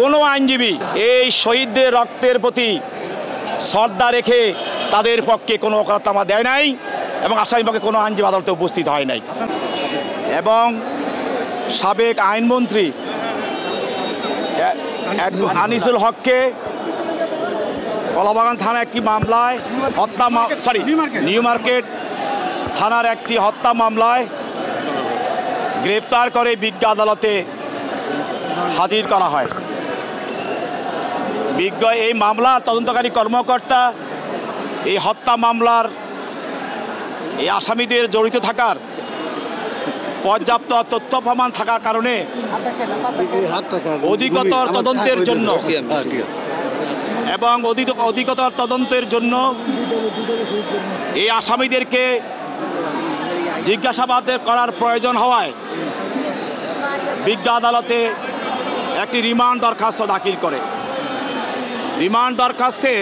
কোনো আইনজীবী এই শহীদদের রক্তের প্রতি শ্রদ্ধা রেখে তাদের পক্ষে কোনো ওকালতনামা দেয় নাই এবং আসামিপক্ষে কোনো আইনজীবী আদালতে উপস্থিত হয় নাই। এবং সাবেক আইনমন্ত্রী আনিসুল হককে কলাবাগান থানা একটি মামলায় নিউ মার্কেট থানার একটি হত্যা মামলায় গ্রেপ্তার করে বিজ্ঞ আদালতে হাজির করা হয়। বিজ্ঞ এই মামলার তদন্তকারী কর্মকর্তা এই হত্যা মামলার এই আসামিদের জড়িত থাকার পর্যাপ্ত তথ্য প্রমাণ থাকার কারণে অধিকতর তদন্তের জন্য এই আসামিদেরকে জিজ্ঞাসাবাদ করার প্রয়োজন হওয়ায় বিজ্ঞ আদালতে একটি রিমান্ড দরখাস্ত দাখিল করে। রিমান্ড দরখাস্তে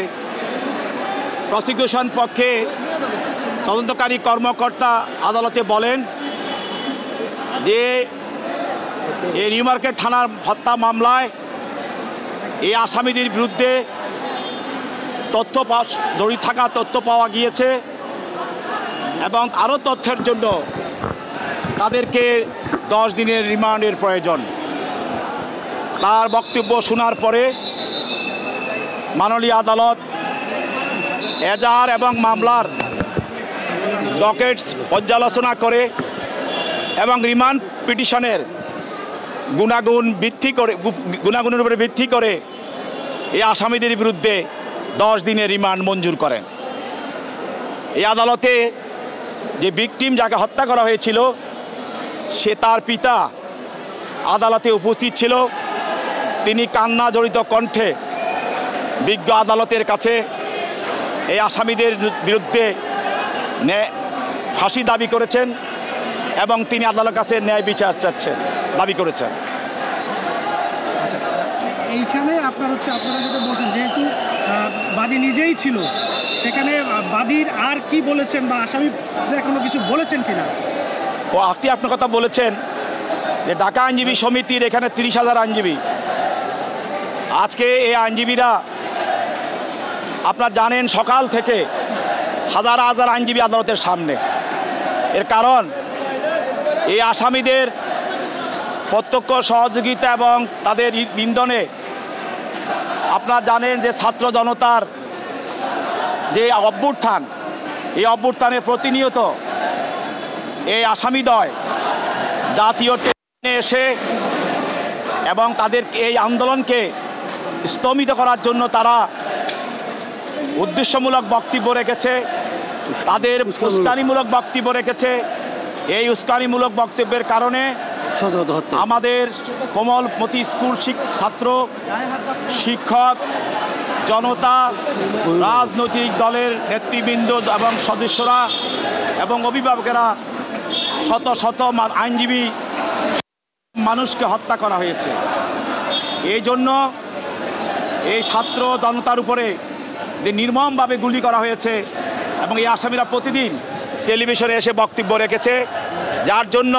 প্রসিকিউশন পক্ষে তদন্তকারী কর্মকর্তা আদালতে বলেন যে এই নিউ মার্কেট থানার হত্যা মামলায় এই আসামিদের বিরুদ্ধে জড়িত থাকা তথ্য পাওয়া গিয়েছে এবং আরও তথ্যের জন্য তাদেরকে 10 দিনের রিমান্ডের প্রয়োজন। তার বক্তব্য শোনার পরে মাননীয় আদালত এজাহার এবং মামলার ডকেটস পর্যালোচনা করে এবং রিমান্ড পিটিশনের গুণাগুণের উপরে ভিত্তি করে এই আসামিদের বিরুদ্ধে 10 দিনের রিমান্ড মঞ্জুর করেন। এই আদালতে যে ভিকটিম যাকে হত্যা করা হয়েছিল সে তার পিতা আদালতে উপস্থিত ছিল। তিনি কান্না জড়িত কণ্ঠে বিজ্ঞ আদালতের কাছে এই আসামিদের বিরুদ্ধে ফাঁসি দাবি করেছেন এবং তিনি আদালতের কাছে ন্যায় বিচার দাবি করেছেন। এইখানে আপনারা যেটা বলছেন, যেহেতু বাদী নিজেই ছিল, সেখানে বাদীর আর কি বলেছেন বা আসামিরা কোনো কিছু বলেছেন কিনা? আপনি আপনার কথা বলেছেন যে ঢাকা আইনজীবী সমিতির এখানে 30,000 আইনজীবী। আজকে এই আইনজীবীরা আপনারা জানেন সকাল থেকে হাজার হাজার আইনজীবী আদালতের সামনে। এর কারণ এই আসামিদের প্রত্যক্ষ সহযোগিতা এবং তাদের ইন্ধনে আপনারা জানেন যে ছাত্র জনতার যে অভ্যুত্থান, এই অভ্যুত্থানে প্রতিনিয়ত এই আসামিদ্বয় জাতীয় ট্রেনে এসে এবং তাদের এই আন্দোলনকে স্তম্ভিত করার জন্য তারা উদ্দেশ্যমূলক বক্তব্য রেখেছে, তাদের উস্কানিমূলক বক্তব্য রেখেছে। এই উস্কানিমূলক বক্তব্যের কারণে আমাদের কোমলমতি স্কুল ছাত্র, শিক্ষক, জনতা, রাজনৈতিক দলের নেতৃবৃন্দ এবং সদস্যরা এবং অভিভাবকেরা, শত শত আইনজীবী মানুষকে হত্যা করা হয়েছে। এই জন্য এই ছাত্র জনতার উপরে যে নির্মমভাবে গুলি করা হয়েছে এবং এই আসামিরা প্রতিদিন টেলিভিশনে এসে বক্তব্য রেখেছে, যার জন্য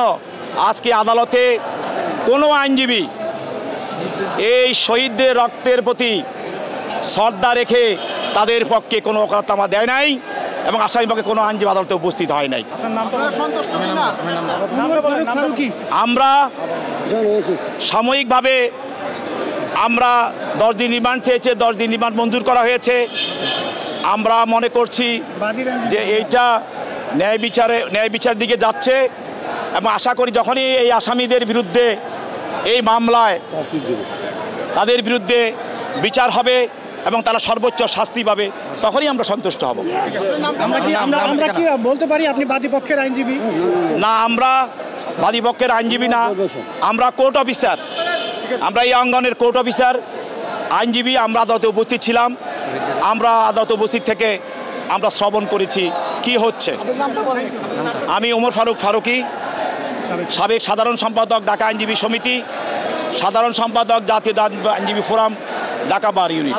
আজকে আদালতে কোনো আইনজীবী এই শহীদদের রক্তের প্রতি শ্রদ্ধা রেখে তাদের পক্ষে কোনো ওকালতনামা দেয় নাই এবং আসামিপক্ষে কোনো আইনজীবী আদালতে উপস্থিত হয় নাই। আমরা সাময়িকভাবে 10 দিন রিমান্ড চেয়েছে, 10 দিন রিমান্ড মঞ্জুর করা হয়েছে। আমরা মনে করছি যে এইটা ন্যায় বিচার দিকে যাচ্ছে এবং আশা করি যখনই এই আসামিদের বিরুদ্ধে এই মামলায় তাদের বিরুদ্ধে বিচার হবে এবং তারা সর্বোচ্চ শাস্তি পাবে, তখনই আমরা সন্তুষ্ট হব। আমরা কি বলতে পারি আপনি বাদীপক্ষের আইনজীবী? না, আমরা বাদীপক্ষের আইনজীবী না, আমরা কোর্ট অফিসার। আমরা এই অঙ্গনের কোর্ট অফিসার আইনজীবী। আমরা আদালতে উপস্থিত ছিলাম। আমরা আদালতে উপস্থিত থেকে আমরা শ্রবণ করেছি কি হচ্ছে। আমি ওমর ফারুকী, সাবেক সাধারণ সম্পাদক ঢাকা আইনজীবী সমিতি, সাধারণ সম্পাদক জাতীয় আইনজীবী ফোরাম, ঢাকা বার ইউনিট।